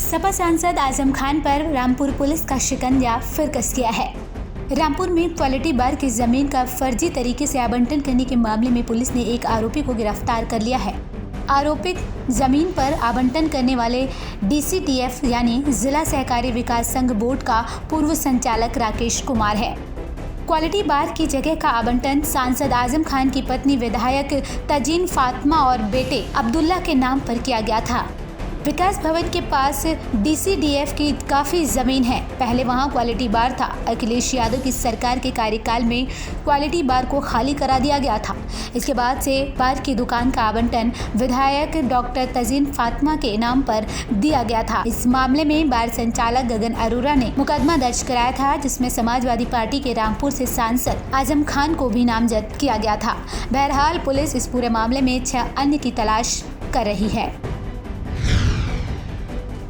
सपा सांसद आजम खान पर रामपुर पुलिस का शिकंजा फिर कस गया है। रामपुर में क्वालिटी बार की जमीन का फर्जी तरीके से आवंटन करने के मामले में पुलिस ने एक आरोपी को गिरफ्तार कर लिया है। आरोपित जमीन पर आवंटन करने वाले DCTF यानी जिला सहकारी विकास संघ बोर्ड का पूर्व संचालक राकेश कुमार है। क्वालिटी बार की जगह का आवंटन सांसद आजम खान की पत्नी विधायक तजीन फातिमा और बेटे अब्दुल्ला के नाम पर किया गया था। विकास भवन के पास DCDF की काफ़ी ज़मीन है। पहले वहां क्वालिटी बार था। अखिलेश यादव की सरकार के कार्यकाल में क्वालिटी बार को खाली करा दिया गया था। इसके बाद से बार की दुकान का आवंटन विधायक डॉक्टर तजीन फातिमा के नाम पर दिया गया था। इस मामले में बार संचालक गगन अरोड़ा ने मुकदमा दर्ज कराया था, जिसमें समाजवादी पार्टी के रामपुर से सांसद आजम खान को भी नामजद किया गया था। बहरहाल पुलिस इस पूरे मामले में 6 अन्य की तलाश कर रही है।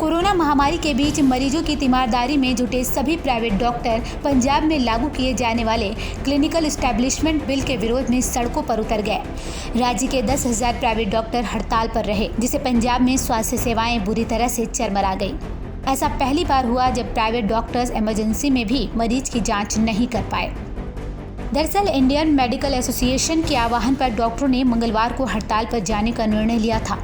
कोरोना महामारी के बीच मरीजों की तीमारदारी में जुटे सभी प्राइवेट डॉक्टर पंजाब में लागू किए जाने वाले क्लिनिकल एस्टेब्लिशमेंट बिल के विरोध में सड़कों पर उतर गए। राज्य के 10,000 प्राइवेट डॉक्टर हड़ताल पर रहे, जिससे पंजाब में स्वास्थ्य सेवाएं बुरी तरह से चरमरा गई। ऐसा पहली बार हुआ जब प्राइवेट डॉक्टर्स इमरजेंसी में भी मरीज की जाँच नहीं कर पाए। दरअसल इंडियन मेडिकल एसोसिएशन के आह्वान पर डॉक्टरों ने मंगलवार को हड़ताल पर जाने का निर्णय लिया था।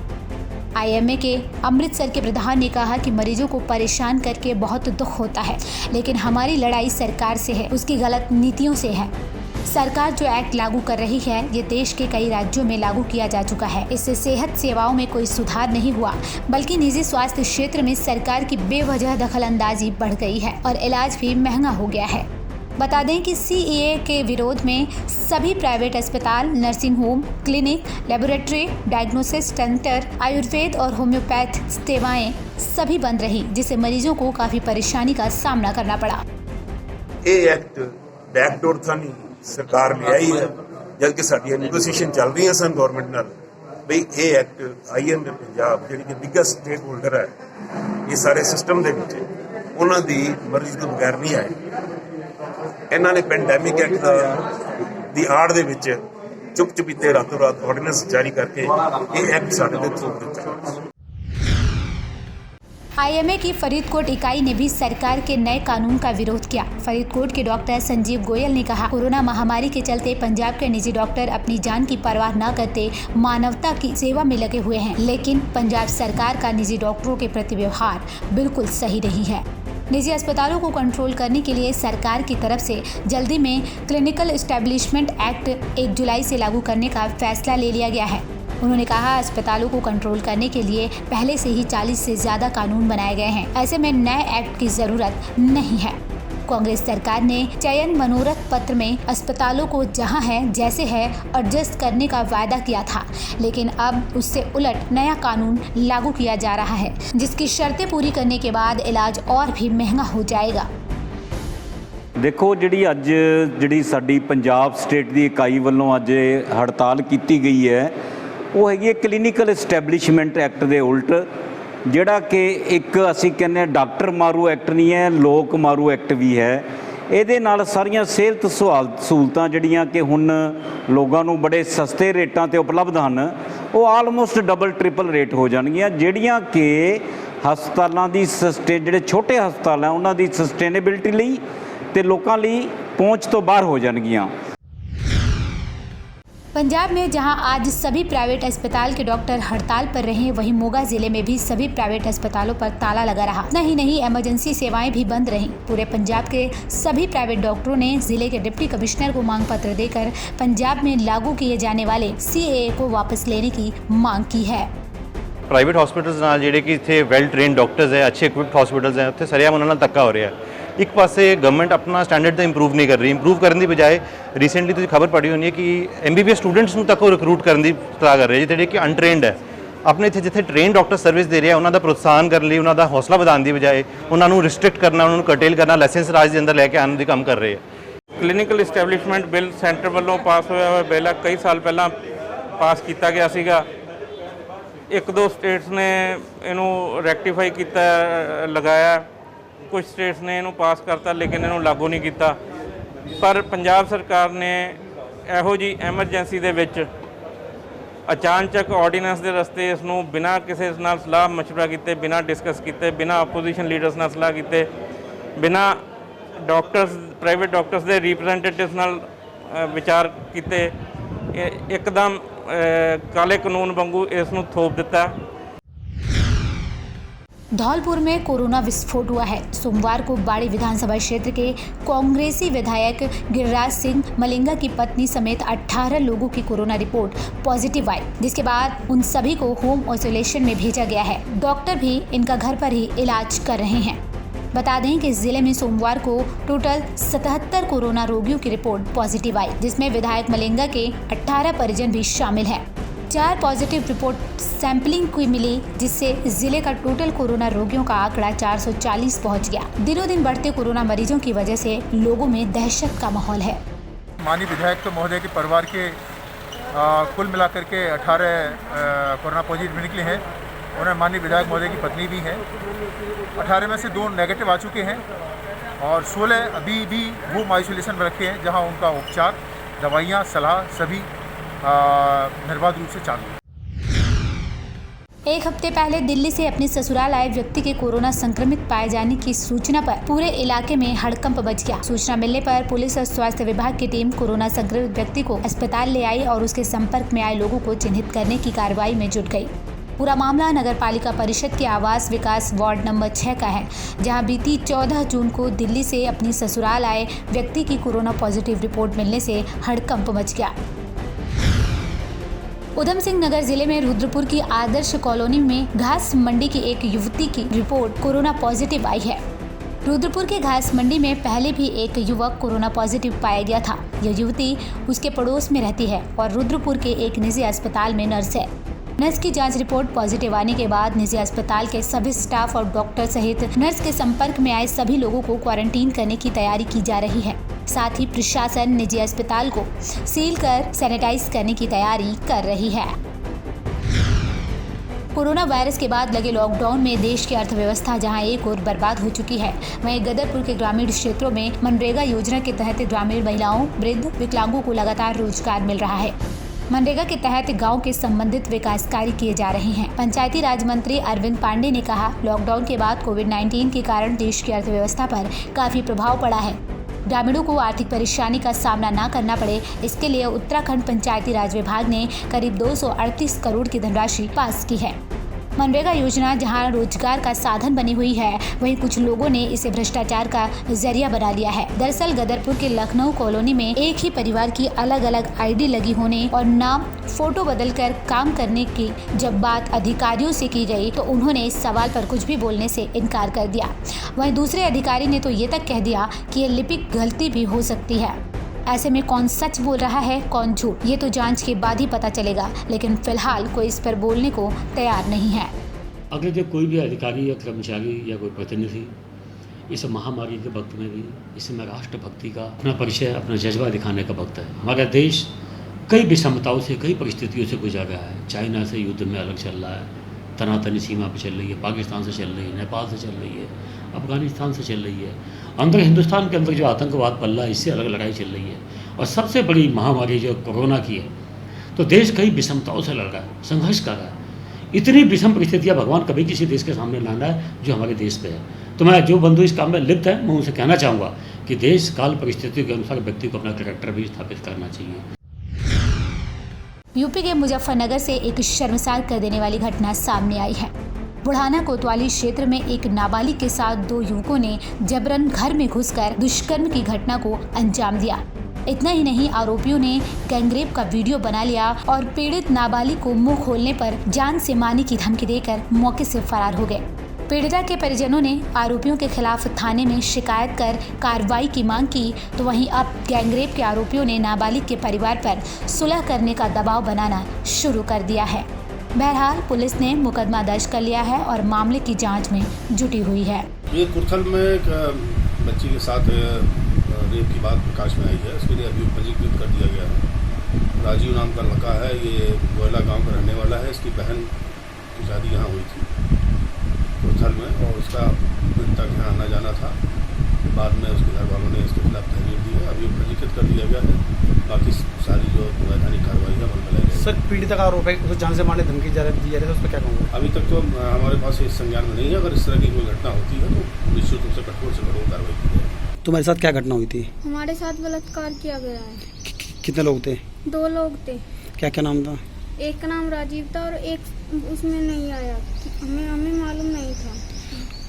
IMA के अमृतसर के प्रधान ने कहा कि मरीजों को परेशान करके बहुत दुख होता है, लेकिन हमारी लड़ाई सरकार से है, उसकी गलत नीतियों से है। सरकार जो एक्ट लागू कर रही है, ये देश के कई राज्यों में लागू किया जा चुका है। इससे सेहत सेवाओं में कोई सुधार नहीं हुआ, बल्कि निजी स्वास्थ्य क्षेत्र में सरकार की बेवजह दखलंदाजी बढ़ गई है और इलाज भी महंगा हो गया है। बता दें कि CEA के विरोध में सभी प्राइवेट अस्पताल, nursing home, clinic, laboratory, diagnosis centre, Ayurveda और होम्योपैथ सेवाएं सभी बंद रही, जिससे मरीजों को काफी परेशानी का सामना करना पड़ा। ये एक्ट बैकडोर था नहीं, सरकार ले आई है, जबकि साडी नेगोशिएशन चल रही है सन गवर्नमेंट नाल बई ये एक्ट IMA पंजाब जिहड़ी कि बिगेस्ट स्टेक होल्डर है ये सारे सिस्टम दे विच उन्हां दी मर्जी तो बगैर नहीं आए। ਇਹਨਾਂ ਨੇ ਪੈਂਡੈਮਿਕ ਐਕਟ ਦੀ ਆੜ ਦੇ ਵਿੱਚ ਚੁੱਪ-ਚੁਪੀਤੇ ਰਾਤੋਂ ਰਾਤ ਆਰਡੀਨੈਂਸ ਜਾਰੀ ਕਰਕੇ ਇਹ ਐਕਟ ਸਾਡੇ ਤੇ ਥੋਪ ਦਿੱਤਾ। IMA की फरीदकोट इकाई ने भी सरकार के नए कानून का विरोध किया। फरीदकोट के डॉक्टर संजीव गोयल ने कहा, कोरोना महामारी के चलते पंजाब के निजी डॉक्टर अपनी जान की परवाह न करते मानवता की सेवा में लगे हुए हैं, लेकिन पंजाब सरकार का निजी डॉक्टरों के प्रति व्यवहार बिल्कुल सही नहीं है। निजी अस्पतालों को कंट्रोल करने के लिए सरकार की तरफ से जल्दी में क्लिनिकल एस्टेब्लिशमेंट एक्ट 1 जुलाई से लागू करने का फैसला ले लिया गया है। उन्होंने कहा, अस्पतालों को कंट्रोल करने के लिए पहले से ही 40 से ज़्यादा कानून बनाए गए हैं। ऐसे में नए एक्ट की ज़रूरत नहीं है। कांग्रेस सरकार ने चयन मनोरथ पत्र में अस्पतालों को जहां है जैसे है एडजस्ट करने का वायदा किया था, लेकिन अब उससे उलट नया कानून लागू किया जा रहा है, जिसकी शर्तें पूरी करने के बाद इलाज और भी महंगा हो जाएगा। देखो जी अज जी साडी पंजाब स्टेट की इकाई वालों अज हड़ताल की गई है, वो हैगी क्लीनिकल एस्टैबलिशमेंट एक्ट के उल्ट, ਜਿਹੜਾ कि एक ਅਸੀਂ ਕਹਿੰਦੇ डॉक्टर मारू एक्ट नहीं है, लोक मारू एक्ट भी है। ਇਹਦੇ ਨਾਲ ਸਾਰੀਆਂ ਸਿਹਤ ਸਹੂਲਤਾਂ ਜਿਹੜੀਆਂ ਕਿ ਹੁਣ ਲੋਕਾਂ ਨੂੰ ਬੜੇ ਸਸਤੇ ਰੇਟਾਂ ਤੇ ਉਪਲਬਧ ਹਨ, ਉਹ ਆਲਮੋਸਟ ਡਬਲ ਟ੍ਰਿਪਲ ਰੇਟ ਹੋ ਜਾਣਗੀਆਂ, ਜਿਹੜੀਆਂ ਕਿ ਹਸਪਤਾਲਾਂ ਦੀ ਜਿਹੜੇ ਛੋਟੇ ਹਸਪਤਾਲ ਆ ਉਹਨਾਂ ਦੀ ਸਸਟੇਨੇਬਿਲਿਟੀ ਲਈ ਤੇ ਲੋਕਾਂ ਲਈ ਪਹੁੰਚ ਤੋਂ ਬਾਹਰ ਹੋ ਜਾਣਗੀਆਂ। पंजाब में जहां आज सभी प्राइवेट अस्पताल के डॉक्टर हड़ताल पर रहे, वहीं मोगा जिले में भी सभी प्राइवेट अस्पतालों पर ताला लगा रहा। नहीं इमरजेंसी सेवाएं भी बंद रहीं। पूरे पंजाब के सभी प्राइवेट डॉक्टरों ने जिले के डिप्टी कमिश्नर को मांग पत्र देकर पंजाब में लागू किए जाने वाले CAA को वापस लेने की मांग की है। प्राइवेट हॉस्पिटल्स नाल जिहड़े कि इत्थे वैल ट्रेन डॉक्टर्स है, अच्छे इक्विप्ड हॉस्पिटल्स हैं, उत्थे सरेआम उन्हां नाल धक्का हो रहा है। एक पासे गवर्नमेंट अपना स्टैंडर्ड तो इंप्रूव नहीं कर रही, इंप्रूव करने की बजाय रिसेंटली तुसीं खबर पढ़ी होनी है कि MBBS स्टूडेंट्स नूं तक वो रिक्रूट करने की सलाह कर रहे हैं जिहड़े कि अनट्रेनड है। अपने इत्थे जिथे ट्रेन डॉक्टर सर्विस दे रहे हैं उन्हों का प्रोत्साहन करने लिए, उन्हों का हौसला बढ़ाने की बजाय उन्होंने रिस्ट्रिक्ट करना, उन्होंने कर्टेल करना, लाइसेंस राज के अंदर लैके आने का काम कर रहे हैं। क्लिनिकल एस्टैबलिशमेंट बिल सेंटर वालों पास होया हुआ बिल कई साल पहला पास किया गया सीगा। 1-2 स्टेट्स ने इनू रैक्टिफाई किया, लगाया, कुछ स्टेट्स ने इनू पास करता लेकिन इनू लागू नहीं किया। पर पंजाब सरकार ने इहो जी एमरजेंसी दे विच ਅਚਾਨਚਕ ਆਰਡੀਨੈਂਸ ਦੇ ਰਸਤੇ ਇਸ ਨੂੰ ਬਿਨਾਂ ਕਿਸੇ ਨਾਲ ਸਲਾਹ ਮਸ਼ਵਰਾ ਕੀਤੇ, ਬਿਨਾਂ ਡਿਸਕਸ ਕੀਤੇ, ਬਿਨਾਂ ਆਪੋਜੀਸ਼ਨ ਲੀਡਰਸ ਨਾਲ ਸਲਾਹ ਕੀਤੇ, ਬਿਨਾਂ ਡਾਕਟਰਸ ਪ੍ਰਾਈਵੇਟ ਡਾਕਟਰਸ ਦੇ ਰਿਪਰੈਜ਼ੈਂਟੇਟਿਵਸ ਨਾਲ ਵਿਚਾਰ ਕੀਤੇ ਇੱਕਦਮ ਕਾਲੇ ਕਾਨੂੰਨ ਵਾਂਗੂ ਇਸ ਨੂੰ ਥੋਪ ਦਿੱਤਾ। धौलपुर में कोरोना विस्फोट हुआ है। सोमवार को बाड़ी विधानसभा क्षेत्र के कांग्रेसी विधायक गिरिराज सिंह मलिंगा की पत्नी समेत 18 लोगों की कोरोना रिपोर्ट पॉजिटिव आई, जिसके बाद उन सभी को होम आइसोलेशन में भेजा गया है। डॉक्टर भी इनका घर पर ही इलाज कर रहे हैं। बता दें कि जिले में सोमवार को टोटल 77 कोरोना रोगियों की रिपोर्ट पॉजिटिव आई, जिसमें विधायक मलिंगा के 18 परिजन भी शामिल हैं। 4 पॉजिटिव रिपोर्ट सैंपलिंग की मिली, जिससे जिले का टोटल कोरोना रोगियों का आंकड़ा 440 पहुंच गया। दिनों दिन बढ़ते कोरोना मरीजों की वजह से लोगों में दहशत का माहौल है। माननीय विधायक महोदय के परिवार के कुल मिलाकर के 18 कोरोना पॉजिटिव निकले हैं। उन्हें माननीय विधायक महोदय की पत्नी भी है। 18 में से 2 नेगेटिव आ चुके हैं और 16 अभी भी होम आइसोलेशन में रखे हैं, जहां उनका उपचार, दवाइयां, सलाह सभी निर्बाध रूप से चालू है। एक हफ्ते पहले दिल्ली से अपने ससुराल आए व्यक्ति के कोरोना संक्रमित पाए जाने की सूचना पर पूरे इलाके में हड़कंप मच गया। सूचना मिलने पर पुलिस और स्वास्थ्य विभाग की टीम कोरोना संक्रमित व्यक्ति को अस्पताल ले आई और उसके संपर्क में आए लोगों को चिन्हित करने की कार्रवाई में जुट गई। पूरा मामला नगर पालिका परिषद के आवास विकास वार्ड नंबर 6 का है, जहां बीती 14 जून को दिल्ली से अपनी ससुराल आए व्यक्ति की कोरोना पॉजिटिव रिपोर्ट मिलने से हड़कंप मच गया। उधम सिंह नगर जिले में रुद्रपुर की आदर्श कॉलोनी में घास मंडी की एक युवती की रिपोर्ट कोरोना पॉजिटिव आई है। रुद्रपुर के घास मंडी में पहले भी एक युवक कोरोना पॉजिटिव पाया गया था। यह युवती उसके पड़ोस में रहती है और रुद्रपुर के एक निजी अस्पताल में नर्स है। नर्स की जांच रिपोर्ट पॉजिटिव आने के बाद निजी अस्पताल के सभी स्टाफ और डॉक्टर सहित नर्स के संपर्क में आए सभी लोगों को क्वारंटीन करने की तैयारी की जा रही है। साथ ही प्रशासन निजी अस्पताल को सील कर सैनिटाइज करने की तैयारी कर रही है। कोरोना वायरस के बाद लगे लॉकडाउन में देश की अर्थव्यवस्था जहां एक ओर बर्बाद हो चुकी है, वहीं गदरपुर के ग्रामीण क्षेत्रों में मनरेगा योजना के तहत ग्रामीण महिलाओं, वृद्ध, विकलांगों को लगातार रोजगार मिल रहा है। मनरेगा के तहत गांव के संबंधित विकास कार्य किए जा रहे हैं। पंचायती राज मंत्री अरविंद पांडे ने कहा, लॉकडाउन के बाद कोविड-19 के कारण देश की अर्थव्यवस्था पर काफी प्रभाव पड़ा है। ग्रामीणों को आर्थिक परेशानी का सामना न करना पड़े, इसके लिए उत्तराखंड पंचायती राज विभाग ने करीब 238 करोड़ की धनराशि पास की है। मनरेगा योजना जहां रोजगार का साधन बनी हुई है, वहीं कुछ लोगों ने इसे भ्रष्टाचार का जरिया बना लिया है। दरअसल गदरपुर के लखनऊ कॉलोनी में एक ही परिवार की अलग अलग आईडी लगी होने और नाम, फोटो बदलकर काम करने की जब बात अधिकारियों से की गई तो उन्होंने इस सवाल पर कुछ भी बोलने से इनकार कर दिया। वहीं दूसरे अधिकारी ने तो ये तक कह दिया कि ये लिपिक गलती भी हो सकती है। ऐसे में कौन सच बोल रहा है, कौन झूठ, ये तो जांच के बाद ही पता चलेगा, लेकिन फिलहाल कोई इस पर बोलने को तैयार नहीं है। अगर जब कोई भी अधिकारी या कर्मचारी या कोई प्रतिनिधि इस महामारी के वक्त में भी इस समय राष्ट्रभक्ति का अपना परिचय, अपना जज्बा दिखाने का वक्त है। हमारा देश कई विषमताओं से, कई परिस्थितियों से गुजर रहा है। चाइना से युद्ध में अलग चल रहा है, तनातनी सीमा पर चल रही है, पाकिस्तान से चल रही है, नेपाल से चल रही है, अफगानिस्तान से चल रही है, अंदर हिंदुस्तान के अंदर जो आतंकवाद पल रहा है, इससे अलग लड़ाई चल रही है। और सबसे बड़ी महामारी जो कोरोना की है, तो देश कई विषमताओं से लड़ रहा है, संघर्ष कर रहा है। इतनी विषम परिस्थितियाँ भगवान कभी किसी देश के सामने लाना है जो हमारे देश पे है। तो मैं जो बंधु इस काम में लिप्त है, मैं उनसे कहना चाहूँगा कि देश काल परिस्थितियों के अनुसार व्यक्ति को अपना कैरेक्टर भी स्थापित करना चाहिए। यूपी के मुजफ्फरनगर से एक शर्मसार कर देने वाली घटना सामने आई है। बुढ़ाना कोतवाली क्षेत्र में एक नाबालिग के साथ 2 युवकों ने जबरन घर में घुसकर दुष्कर्म की घटना को अंजाम दिया। इतना ही नहीं, आरोपियों ने गैंगरेप का वीडियो बना लिया और पीड़ित नाबालिग को मुंह खोलने पर जान से मारने की धमकी देकर मौके से फरार हो गए। पीड़िता के परिजनों ने आरोपियों के खिलाफ थाने में शिकायत कर कार्रवाई की मांग की, तो वहीं अब गैंगरेप के आरोपियों ने नाबालिग के परिवार पर सुलह करने का दबाव बनाना शुरू कर दिया है। बहरहाल पुलिस ने मुकदमा दर्ज कर लिया है और मामले की जांच में जुटी हुई है। ये कुर्थल में एक बच्ची के साथ रेप की बात प्रकाश में आई है, उसके लिए अभियोग पंजीकृत कर दिया गया है। राजीव नाम का लड़का है, ये गोयला गांव का रहने वाला है। इसकी बहन की शादी यहाँ हुई थी कुर्थल में और उसका पीड़िता के यहाँ आना जाना था। बाद में उसके घर वालों ने इसके खिलाफ तहरीर दी है, अभियोग पंजीकृत कर दिया गया है। बाकी सारी जो वैधानिक कार्रवाई है अमल में लाई जाएगी। सर पीड़िता का आरोप है कि जान से मारने धमकी दी जा रही है, उस पर क्या कहूँगा? अभी तक तो हमारे पास इस संज्ञान में नहीं है। अगर इस तरह की कोई घटना होती है तो निश्चित रूप से कठोर कार्रवाई की जाएगी। तुम्हारे साथ क्या घटना हुई थी? हमारे साथ बलात्कार किया गया है। कितने लोग थे? 2 लोग थे। क्या क्या नाम था? एक का नाम राजीव था और एक उसमें नहीं आया, हमें मालूम नहीं था,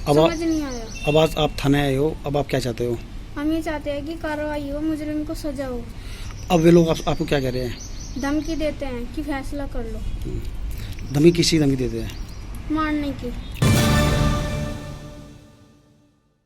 समझ नहीं आया। अब आज आप थाने आए हो, अब आप क्या चाहते हो? हम ये चाहते हैं कि कार्रवाई हो, मुजरिम को सजा हो। अब वे लोग आपको क्या कह रहे हैं? धमकी देते हैं कि फैसला कर लो। धमकी किसी धमकी देते हैं? मारने की।